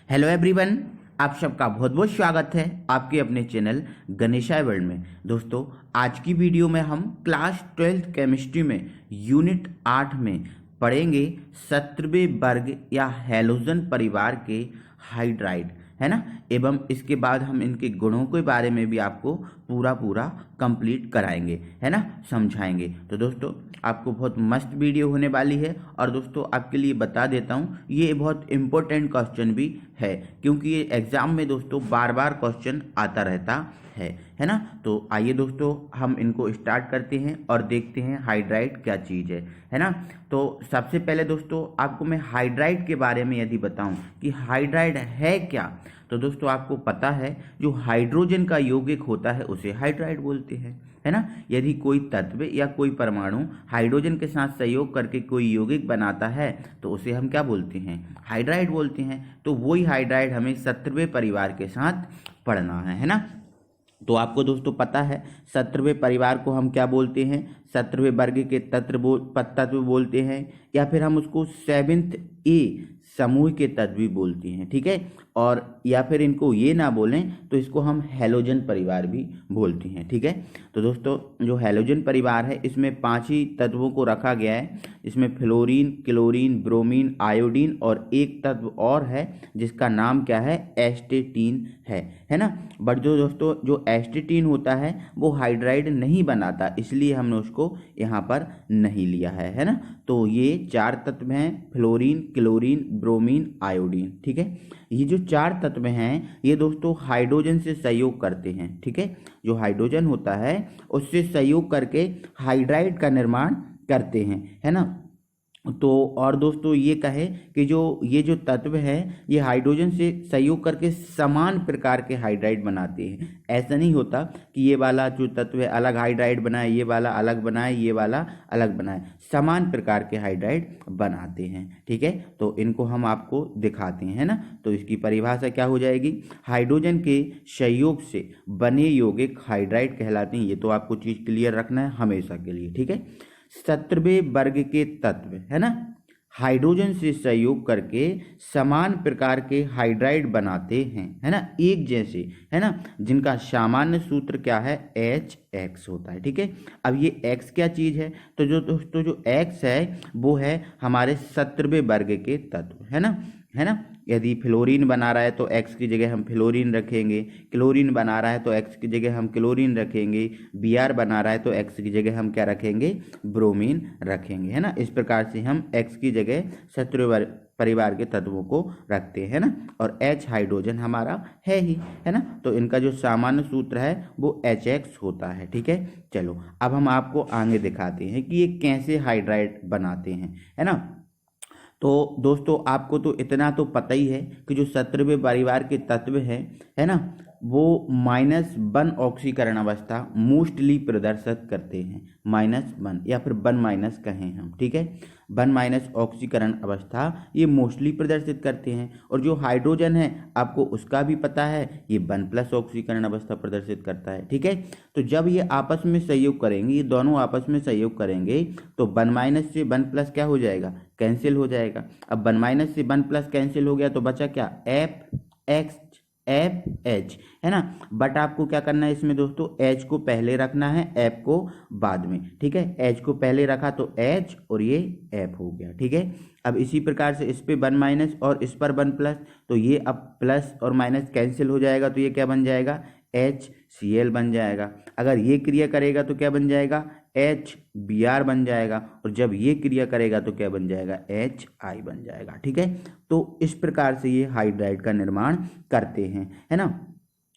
Hello everyone, आप सबका बहुत बहुत स्वागत है आपके अपने चैनल गणेशाय वर्ल्ड में। दोस्तों, आज की वीडियो में हम क्लास 12th केमिस्ट्री में यूनिट 8 में पढ़ेंगे 17वें वर्ग या हैलोजन परिवार के हाइड्राइड, है ना। एवं इसके बाद हम इनके गुणों के बारे में भी आपको पूरा कंप्लीट कराएंगे, है ना, समझाएंगे। तो दोस्तों, आपको बहुत मस्त वीडियो होने वाली है। और दोस्तों, आपके लिए बता देता हूँ, ये बहुत इम्पोर्टेंट क्वेश्चन भी है, क्योंकि ये एग्जाम में दोस्तों बार बार क्वेश्चन आता रहता है ना। तो आइए दोस्तों, हम इनको स्टार्ट करते हैं और देखते हैं हाइड्राइड क्या चीज़ है ना। तो सबसे पहले दोस्तों, आपको मैं हाइड्राइड के बारे में यदि बताऊं कि हाइड्राइड है क्या, तो दोस्तों आपको पता है जो हाइड्रोजन का यौगिक होता है उसे हाइड्राइड बोलते हैं, है ना। यदि कोई तत्व या कोई परमाणु हाइड्रोजन के साथ सहयोग करके कोई यौगिक बनाता है तो उसे हम क्या बोलते हैं, हाइड्राइड बोलते हैं। तो वही हाइड्राइड हमें 17वें परिवार के साथ पढ़ना है ना। तो आपको दोस्तों पता है 17वें परिवार को हम क्या बोलते हैं, 17वें वर्ग के तत्व बोलते हैं, या फिर हम उसको 7th ए समूह के तत्व भी बोलते हैं, ठीक है। और या फिर इनको ये ना बोलें तो इसको हम हैलोजन परिवार भी बोलते हैं, ठीक है। तो दोस्तों, जो हैलोजन परिवार है इसमें 5 ही तत्वों को रखा गया है। इसमें फ्लोरीन, क्लोरीन, ब्रोमीन, आयोडीन और एक तत्व और है जिसका नाम क्या है, एस्टेटीन है ना। बट जो दोस्तों जो एस्टेटीन होता है वो हाइड्राइड नहीं बनाता, इसलिए हमने उसको यहाँ पर नहीं लिया है ना। तो ये 4 तत्व हैं, फ्लोरीन, क्लोरीन, ब्रोमीन, आयोडीन, ठीक है। ये जो 4 तत्व हैं ये दोस्तों हाइड्रोजन से सहयोग करते हैं, ठीक है। जो हाइड्रोजन होता है उससे सहयोग करके हाइड्राइड का निर्माण करते हैं, है ना। तो और दोस्तों ये कहे कि ये जो तत्व है ये हाइड्रोजन से सहयोग करके समान प्रकार के हाइड्राइड बनाते हैं। ऐसा नहीं होता कि ये वाला जो तत्व है अलग हाइड्राइड बनाए, ये वाला अलग बनाए, ये वाला अलग बनाए, समान प्रकार के हाइड्राइड बनाते हैं, ठीक है। तो इनको हम आपको दिखाते हैं, है ना। तो इसकी परिभाषा क्या हो जाएगी, हाइड्रोजन के सहयोग से बने यौगिक हाइड्राइड कहलाते हैं। ये तो आपको चीज़ क्लियर रखना है हमेशा के लिए, ठीक है। 17वें वर्ग के तत्व, है ना, हाइड्रोजन से सहयोग करके समान प्रकार के हाइड्राइड बनाते हैं, है ना, एक जैसे, है ना, जिनका सामान्य सूत्र क्या है, HX होता है, ठीक है। अब ये X क्या चीज़ है, तो जो दोस्तों जो X है वो है हमारे 17वें वर्ग के तत्व, है ना। यदि फ्लोरीन बना रहा है तो X की जगह हम फ्लोरीन रखेंगे, क्लोरीन बना रहा है तो X की जगह हम क्लोरीन रखेंगे, Br बना रहा है तो X की जगह हम क्या रखेंगे, ब्रोमीन रखेंगे, है ना। इस प्रकार से हम X की जगह 17वें परिवार के तत्वों को रखते हैं ना। और H हाइड्रोजन हमारा है ही, है ना। तो इनका जो सामान्य सूत्र है वो HX होता है, ठीक है। चलो अब हम आपको आगे दिखाते हैं कि ये कैसे हाइड्राइड बनाते हैं, है ना। तो दोस्तों आपको तो इतना तो पता ही है कि जो 17वें परिवार के तत्व है ना, वो -1 ऑक्सीकरण अवस्था मोस्टली प्रदर्शित करते हैं। -1 या फिर 1- कहें हम, ठीक है। 1- ऑक्सीकरण अवस्था ये मोस्टली प्रदर्शित करते हैं। और जो हाइड्रोजन है आपको उसका भी पता है, ये 1+ ऑक्सीकरण अवस्था प्रदर्शित करता है, ठीक है। तो जब ये आपस में सहयोग करेंगे, ये दोनों आपस में सहयोग करेंगे तो 1- से 1+ क्या हो जाएगा, कैंसिल हो जाएगा। अब 1- से 1+ कैंसिल हो गया तो बचा क्या, FH, है ना। बट आपको क्या करना है इसमें दोस्तों, H को पहले रखना है, F को बाद में, ठीक है। H को पहले रखा तो H और ये F हो गया, ठीक है। अब इसी प्रकार से इस पे 1- और इस पर 1+, तो ये अब प्लस और माइनस कैंसिल हो जाएगा तो ये क्या बन जाएगा, HCl बन जाएगा। अगर ये क्रिया करेगा तो क्या बन जाएगा, HBr बन जाएगा। और जब ये क्रिया करेगा तो क्या बन जाएगा, HI बन जाएगा, ठीक है। तो इस प्रकार से ये हाइड्राइड का निर्माण करते हैं, है ना।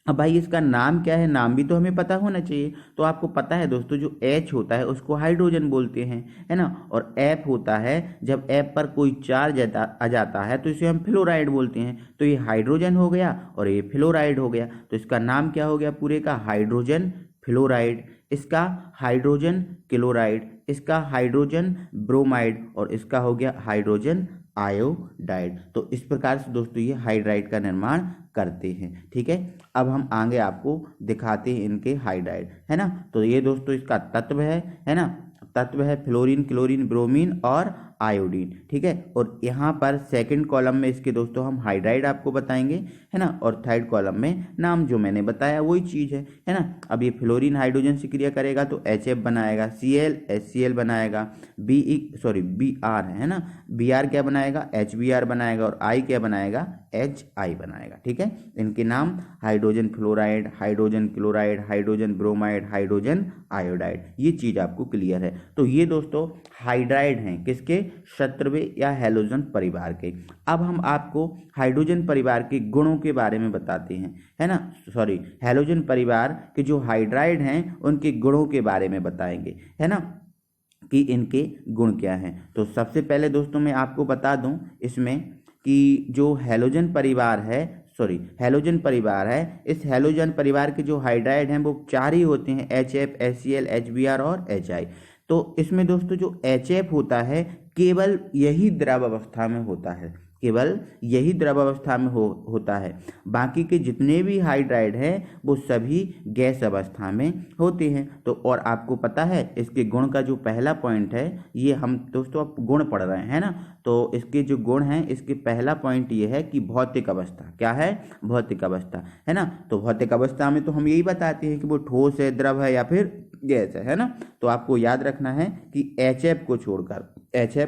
अब भाई इसका नाम क्या है, नाम भी तो हमें पता होना चाहिए। तो आपको पता है दोस्तों जो H होता है उसको हाइड्रोजन बोलते हैं, है ना। और F होता है, जब F पर कोई चार्ज आ जाता है तो इसे हम फ्लोराइड बोलते हैं। तो ये हाइड्रोजन हो गया और ये फ्लोराइड हो गया। तो इसका नाम क्या हो गया पूरे का, हाइड्रोजन फ्लोराइड, इसका हाइड्रोजन क्लोराइड, इसका हाइड्रोजन ब्रोमाइड और इसका हो गया हाइड्रोजन आयोडाइड। तो इस प्रकार से दोस्तों ये हाइड्राइड का निर्माण करते हैं, ठीक है। अब हम आगे आपको दिखाते हैं इनके हाइड्राइड, है ना। तो ये दोस्तों इसका तत्व है ना, तत्व है फ्लोरीन, क्लोरीन, ब्रोमीन और आयोडीन, ठीक है। और यहाँ पर सेकंड कॉलम में इसके दोस्तों हम हाइड्राइड आपको बताएंगे, है ना। और थर्ड कॉलम में नाम जो मैंने बताया वही चीज़ है ना। अब ये फ्लोरीन हाइड्रोजन से क्रिया करेगा तो HF बनाएगा, Cl HCl बनाएगा, Br है ना, Br क्या बनाएगा, HBr बनाएगा, और I क्या बनाएगा, HI बनाएगा, ठीक है। इनके नाम hydrogen fluoride, hydrogen chloride, hydrogen bromide, hydrogen iodide, ये चीज़ आपको क्लियर है। तो ये दोस्तों हाइड्राइड हैं किसके, शत्रव्य या हैलोजन परिवार के। अब हम आपको हाइड्रोजन परिवार के गुणों के बारे में बताते हैं, है ना, हैलोजन परिवार के जो हाइड्राइड हैं उनके गुणों के बारे में बताएंगे, है ना, कि इनके गुण क्या हैं। तो सबसे पहले दोस्तों मैं आपको बता दूं इसमें कि जो हैलोजन परिवार है, इस हैलोजन परिवार के जो हाइड्राइड हैं वो 4 ही होते हैं, HF, HCl, HBr और HI। तो इसमें दोस्तों जो HF होता है केवल यही द्रव अवस्था में होता है, केवल यही द्रव अवस्था में होता है। बाकी के जितने भी हाइड्राइड हैं वो सभी गैस अवस्था में होते हैं। तो और आपको पता है इसके गुण का जो पहला पॉइंट है, ये हम दोस्तों अब गुण पढ़ रहे हैं ना, तो इसके जो गुण हैं इसके पहला पॉइंट ये है कि भौतिक अवस्था क्या है, भौतिक अवस्था, है ना। तो भौतिक अवस्था में तो हम यही बताते हैं कि वो ठोस है, द्रव है या फिर गैस है ना। तो आपको याद रखना है कि HF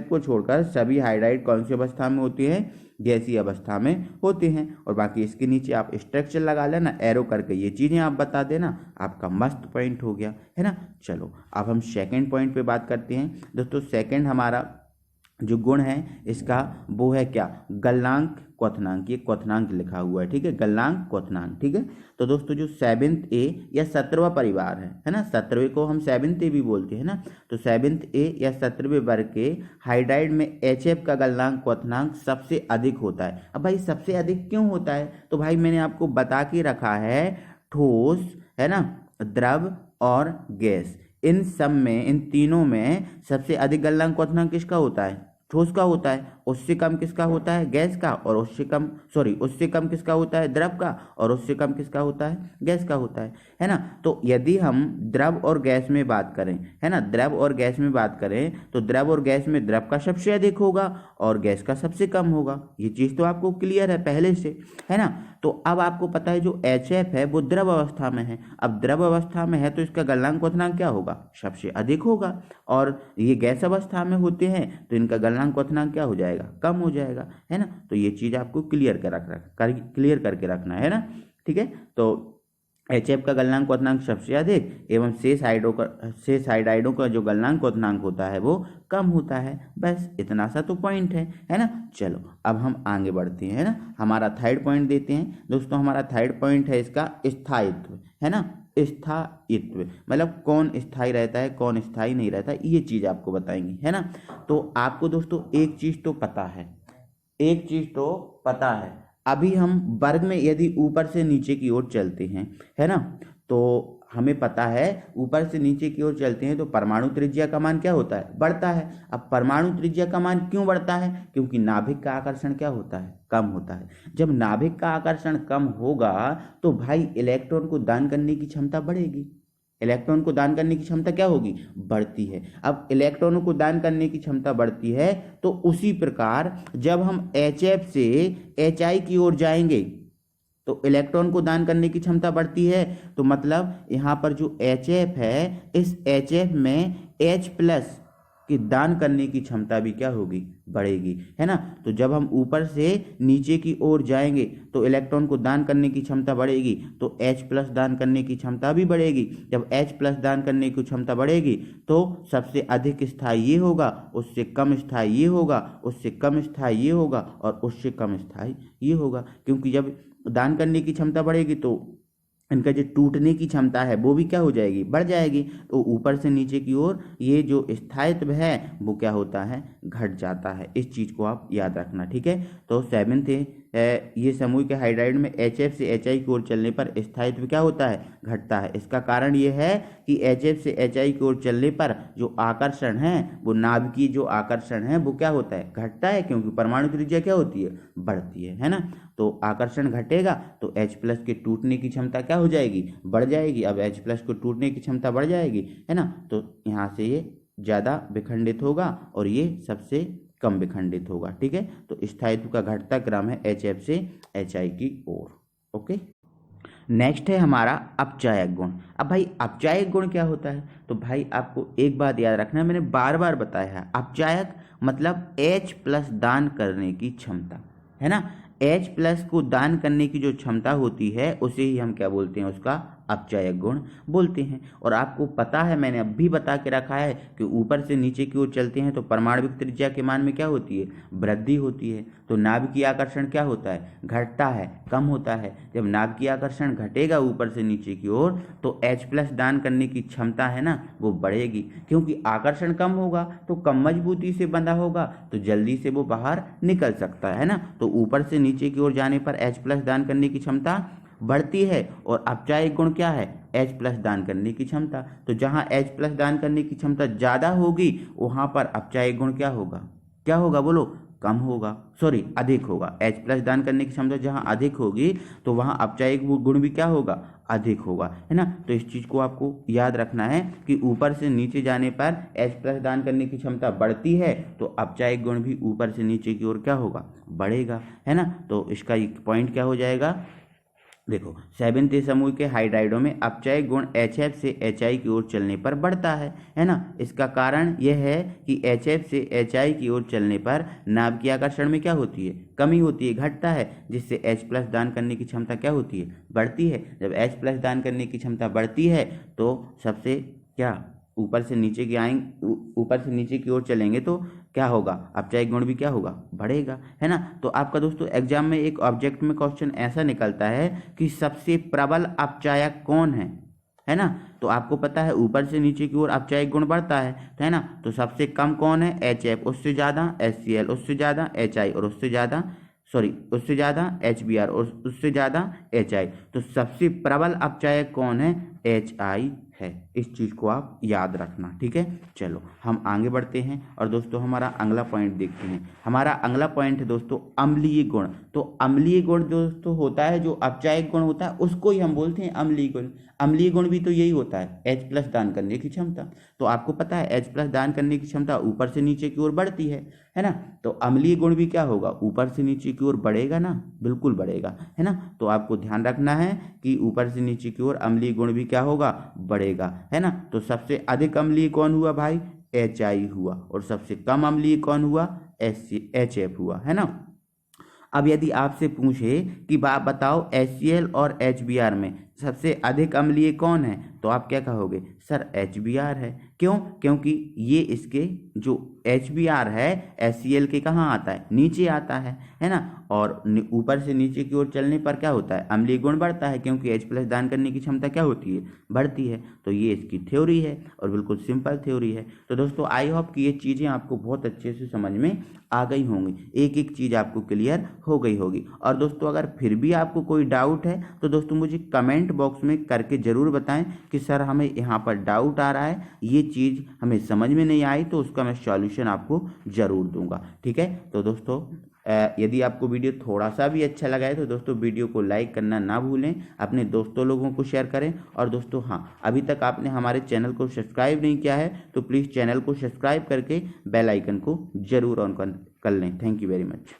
को छोड़कर सभी हाइड्राइड कौन सी अवस्था में होती हैं, गैसीय अवस्था में होते हैं। और बाकी इसके नीचे आप स्ट्रक्चर लगा लेना, एरो करके ये चीज़ें आप बता देना, आपका मस्त पॉइंट हो गया, है ना। चलो अब हम सेकंड पॉइंट पे बात करते हैं दोस्तों। सेकंड हमारा जो गुण है इसका वो है क्या, गलनांक क्वथनांक, ये क्वथनांक लिखा हुआ है, ठीक है, गलनांक क्वथनांक, ठीक है। तो दोस्तों जो 7th A या 17वां परिवार है ना, 17वें को हम 7th A भी बोलते हैं ना, तो 7th A या 17वें वर्ग के हाइड्राइड में HF का गलनांक क्वथनांक सबसे अधिक होता है। अब भाई सबसे अधिक क्यों होता है, तो भाई मैंने आपको बता के रखा है, ठोस, है ना, द्रव और गैस, इन सब में, इन तीनों में सबसे अधिक गलनांक क्वथनांक किसका होता है, ठोस का होता है। उससे कम किसका होता है, गैस का, और उससे कम किसका होता है, द्रव का, और उससे कम किसका होता है, गैस का होता है ना। तो यदि हम द्रव और गैस में बात करें, है ना, द्रव और गैस में बात करें तो द्रव और गैस में द्रव का सबसे अधिक होगा और गैस का सबसे कम होगा। ये चीज़ तो आपको क्लियर है पहले से, है ना। तो अब आपको पता है जो HF है वो द्रव अवस्था में है। अब द्रव अवस्था में है तो इसका गलनांक क्वथनांक क्या होगा, सबसे अधिक होगा। और ये गैस अवस्था में होते हैं तो इनका गलनांक क्वथनांक क्या हो जाएगा, कम हो जाएगा, है ना। तो ये चीज़ आपको क्लियर करके रखना है ना, ठीक है। तो HF का गलनांक क्वथनांक सबसे अधिक एवं शेष हाइड्राइडों का जो गलनांक क्वथनांक होता है वो कम होता है। बस इतना सा तो पॉइंट है ना। चलो अब हम आगे बढ़ते हैं, है ना। हमारा थर्ड पॉइंट देते हैं दोस्तों। हमारा थर्ड पॉइंट है इसका स्थायित्व, है ना, स्थायित्व मतलब कौन स्थायी रहता है, कौन स्थायी नहीं रहता, ये चीज़ आपको बताएंगे, है ना। तो आपको दोस्तों एक चीज़ तो पता है, अभी हम वर्ग में यदि ऊपर से नीचे की ओर चलते हैं, है ना, तो हमें पता है ऊपर से नीचे की ओर चलते हैं तो परमाणु त्रिज्या का मान क्या होता है, बढ़ता है। अब परमाणु त्रिज्या का मान क्यों बढ़ता है, क्योंकि नाभिक का आकर्षण क्या होता है, कम होता है। जब नाभिक का आकर्षण कम होगा तो भाई इलेक्ट्रॉन को दान करने की क्षमता बढ़ेगी, इलेक्ट्रॉन को दान करने की क्षमता क्या होगी, बढ़ती है। अब इलेक्ट्रॉनों को दान करने की क्षमता बढ़ती है तो उसी प्रकार जब हम HF से HI की ओर जाएंगे तो इलेक्ट्रॉन को दान करने की क्षमता बढ़ती है। तो मतलब यहाँ पर जो HF है, इस HF में H+ की दान करने की क्षमता भी क्या होगी, बढ़ेगी, है ना। तो जब हम ऊपर से नीचे की ओर जाएंगे तो इलेक्ट्रॉन को दान करने की क्षमता बढ़ेगी तो H+ दान करने की क्षमता भी बढ़ेगी। जब H+ दान करने की क्षमता बढ़ेगी तो सबसे अधिक स्थायी ये होगा, उससे कम स्थायी ये होगा, उससे कम स्थायी ये होगा और उससे कम स्थायी ये होगा। क्योंकि जब दान करने की क्षमता बढ़ेगी तो इनका जो टूटने की क्षमता है वो भी क्या हो जाएगी, बढ़ जाएगी। तो ऊपर से नीचे की ओर ये जो स्थायित्व है वो क्या होता है, घट जाता है। इस चीज़ को आप याद रखना, ठीक है। तो 7th ये समूह के हाइड्राइड में HF से HI की ओर चलने पर स्थायित्व क्या होता है, घटता है। इसका कारण ये है कि HF से HI की ओर चलने पर जो आकर्षण है वो नाभिकीय जो आकर्षण है वो क्या होता है, घटता है, क्योंकि परमाणु त्रिज्या क्या होती है, बढ़ती है ना। तो आकर्षण घटेगा तो H+ के टूटने की क्षमता क्या हो जाएगी, बढ़ जाएगी। अब H+ को टूटने की क्षमता बढ़ जाएगी, है ना। तो यहाँ से ये ज़्यादा विखंडित होगा और ये सबसे कम विखंडित होगा। ठीक है, तो स्थायित्व का घटता क्रम है HF से HI की ओर। ओके, नेक्स्ट है हमारा अपचायक गुण। अब भाई अपचायक गुण क्या होता है? तो भाई आपको एक बात याद रखना है, मैंने बार बार बताया है, अपचायक मतलब H+ दान करने की क्षमता, है ना। H+ को दान करने की जो क्षमता होती है उसे ही हम क्या बोलते हैं? उसका अपचायक गुण बोलते हैं। और आपको पता है, मैंने अब भी बता के रखा है कि ऊपर से नीचे की ओर चलते हैं तो परमाणविक त्रिज्या के मान में क्या होती है? वृद्धि होती है। तो नाभिकीय आकर्षण क्या होता है? घटता है, कम होता है। जब नाभिकीय आकर्षण घटेगा ऊपर से नीचे की ओर तो H+ दान करने की क्षमता है ना, वो बढ़ेगी, क्योंकि आकर्षण कम होगा तो कम मजबूती से बंधा होगा तो जल्दी से वो बाहर निकल सकता है ना। तो ऊपर से नीचे की ओर जाने पर H+ दान करने की क्षमता बढ़ती है। और अपचायक गुण क्या है? H+ दान करने की क्षमता। तो जहां H+ दान करने की क्षमता ज़्यादा होगी वहां पर अपचायक गुण क्या होगा? क्या होगा बोलो? कम होगा, सॉरी अधिक होगा। H+ दान करने की क्षमता जहां अधिक होगी तो वहां अपचायक गुण भी क्या होगा? अधिक होगा, है ना। तो इस चीज़ को आपको याद रखना है कि ऊपर से नीचे जाने पर H+ दान करने की क्षमता बढ़ती है तो अपचायक गुण भी ऊपर से नीचे की ओर क्या होगा? बढ़ेगा, है ना। तो इसका पॉइंट क्या हो जाएगा? देखो, 7th समूह के हाइड्राइडों में अपचायक गुण HF से HI की ओर चलने पर बढ़ता है ना। इसका कारण यह है कि HF से HI की ओर चलने पर नाभिकीय आकर्षण में क्या होती है? कमी होती है, घटता है, जिससे H+ दान करने की क्षमता क्या होती है? बढ़ती है। जब H+ दान करने की क्षमता बढ़ती है तो सबसे क्या ऊपर से नीचे की आएंगे, ऊपर से नीचे की ओर चलेंगे तो क्या होगा? अपचायक गुण भी क्या होगा? बढ़ेगा, है ना। तो आपका दोस्तों एग्जाम में एक ऑब्जेक्ट में क्वेश्चन ऐसा निकलता है कि सबसे प्रबल अपचायक कौन है ना। तो आपको पता है ऊपर से नीचे की ओर अपचायक गुण बढ़ता है ना। तो सबसे कम कौन है? HF, उससे ज़्यादा HCl, उससे ज़्यादा HI और उससे ज़्यादा HBr और उससे ज़्यादा HI। तो सबसे प्रबल अपचायक कौन है? HI है। इस चीज़ को आप याद रखना, ठीक है। चलो हम आगे बढ़ते हैं और दोस्तों हमारा अगला पॉइंट देखते हैं। हमारा अगला पॉइंट है दोस्तों अम्लीय गुण। तो अम्लीय गुण दोस्तों होता है, जो अपचायक गुण होता है उसको ही हम बोलते हैं अम्लीय गुण। अम्लीय गुण भी तो यही होता है, H+ दान करने की क्षमता। तो आपको पता है H+ दान करने की क्षमता ऊपर से नीचे की ओर बढ़ती है ना। तो अम्लीय गुण भी क्या होगा? ऊपर से नीचे की ओर बढ़ेगा ना, बिल्कुल बढ़ेगा, है ना। तो आपको ध्यान रखना है कि ऊपर से नीचे की ओर अम्लीय गुण भी क्या होगा? बढ़ेगा, है ना। तो सबसे अधिक अम्लीय कौन हुआ भाई? HI हुआ। और सबसे कम अम्लीय कौन हुआ? HF हुआ, है ना। अब यदि आपसे पूछे कि बताओ HCl और HBr में सबसे अधिक अम्लीय कौन है, तो आप क्या कहोगे? सर HBr है। क्यों? क्योंकि ये इसके जो HBr है HCl के कहाँ आता है? नीचे आता है ना। और ऊपर से नीचे की ओर चलने पर क्या होता है? अम्लीय गुण बढ़ता है, क्योंकि H+ दान करने की क्षमता क्या होती है? बढ़ती है। तो ये इसकी थ्योरी है और बिल्कुल सिंपल थ्योरी है। तो दोस्तों आई होप कि ये चीज़ें आपको बहुत अच्छे से समझ में आ गई होंगी, एक एक चीज़ आपको क्लियर हो गई होगी। और दोस्तों अगर फिर भी आपको कोई डाउट है तो दोस्तों मुझे कमेंट बॉक्स में करके ज़रूर बताएं कि सर हमें यहाँ पर डाउट आ रहा है, ये चीज़ हमें समझ में नहीं आई, तो उसका मैं सॉल्यूशन आपको ज़रूर दूंगा, ठीक है। तो दोस्तों यदि आपको वीडियो थोड़ा सा भी अच्छा लगा है तो दोस्तों वीडियो को लाइक करना ना भूलें, अपने दोस्तों लोगों को शेयर करें। और दोस्तों हाँ, अभी तक आपने हमारे चैनल को सब्सक्राइब नहीं किया है तो प्लीज़ चैनल को सब्सक्राइब करके बेल आइकन को ज़रूर ऑन कर लें। Thank you very much.